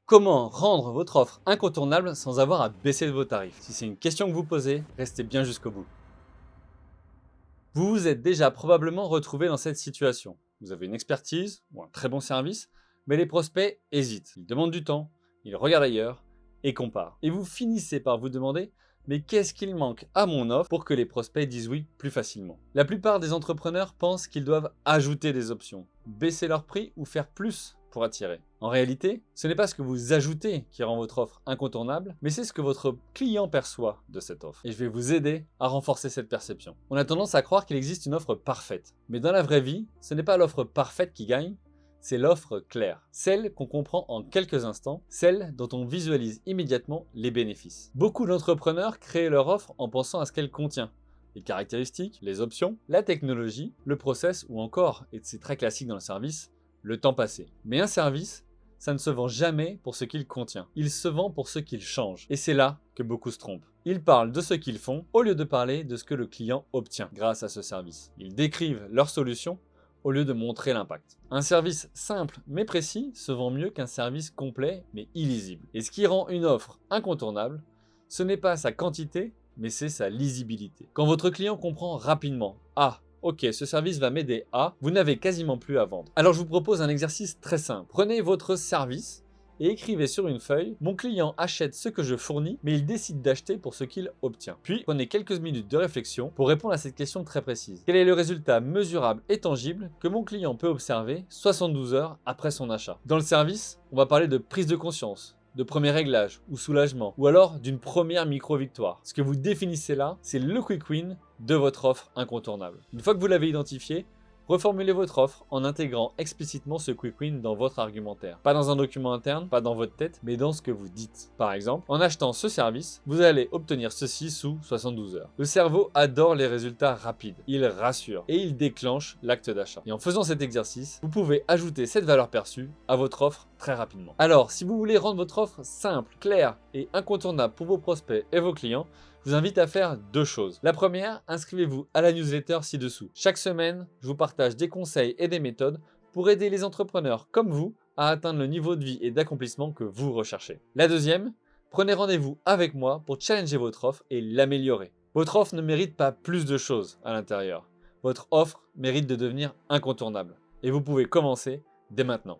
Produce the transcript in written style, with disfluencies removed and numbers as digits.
Comment rendre votre offre incontournable sans avoir à baisser vos tarifs? Si c'est une question que vous posez, restez bien jusqu'au bout. Vous vous êtes déjà probablement retrouvé dans cette situation. Vous avez une expertise ou un très bon service, mais les prospects hésitent. Ils demandent du temps, ils regardent ailleurs et comparent. Et vous finissez par vous demander, mais qu'est-ce qu'il manque à mon offre pour que les prospects disent oui plus facilement? La plupart des entrepreneurs pensent qu'ils doivent ajouter des options, baisser leur prix ou faire plus pour attirer. En réalité, ce n'est pas ce que vous ajoutez qui rend votre offre incontournable, mais c'est ce que votre client perçoit de cette offre. Et je vais vous aider à renforcer cette perception. On a tendance à croire qu'il existe une offre parfaite. Mais dans la vraie vie, ce n'est pas l'offre parfaite qui gagne, c'est l'offre claire. Celle qu'on comprend en quelques instants, celle dont on visualise immédiatement les bénéfices. Beaucoup d'entrepreneurs créent leur offre en pensant à ce qu'elle contient. Les caractéristiques, les options, la technologie, le process ou encore, et c'est très classique dans le service, le temps passé. Mais un service, ça ne se vend jamais pour ce qu'il contient. Il se vend pour ce qu'il change. Et c'est là que beaucoup se trompent. Ils parlent de ce qu'ils font au lieu de parler de ce que le client obtient grâce à ce service. Ils décrivent leur solution au lieu de montrer l'impact. Un service simple mais précis se vend mieux qu'un service complet mais illisible. Et ce qui rend une offre incontournable, ce n'est pas sa quantité, mais c'est sa lisibilité. Quand votre client comprend rapidement « Ah, ok, ce service va m'aider à », vous n'avez quasiment plus à vendre. Alors je vous propose un exercice très simple. Prenez votre service et écrivez sur une feuille « Mon client achète ce que je fournis, mais il décide d'acheter pour ce qu'il obtient ». Puis prenez quelques minutes de réflexion pour répondre à cette question très précise. Quel est le résultat mesurable et tangible que mon client peut observer 72 heures après son achat? Dans le service, on va parler de prise de conscience, de premier réglage ou soulagement, ou alors d'une première micro-victoire. Ce que vous définissez là, c'est le quick win de votre offre incontournable. Une fois que vous l'avez identifié, reformulez votre offre en intégrant explicitement ce quick win dans votre argumentaire. Pas dans un document interne, pas dans votre tête, mais dans ce que vous dites. Par exemple, en achetant ce service, vous allez obtenir ceci sous 72 heures. Le cerveau adore les résultats rapides. Il rassure et il déclenche l'acte d'achat. Et en faisant cet exercice, vous pouvez ajouter cette valeur perçue à votre offre très rapidement. Alors, si vous voulez rendre votre offre simple, claire et incontournable pour vos prospects et vos clients, je vous invite à faire deux choses. La première, inscrivez-vous à la newsletter ci-dessous. Chaque semaine, je vous partage des conseils et des méthodes pour aider les entrepreneurs comme vous à atteindre le niveau de vie et d'accomplissement que vous recherchez. La deuxième, prenez rendez-vous avec moi pour challenger votre offre et l'améliorer. Votre offre ne mérite pas plus de choses à l'intérieur. Votre offre mérite de devenir incontournable. Et vous pouvez commencer dès maintenant.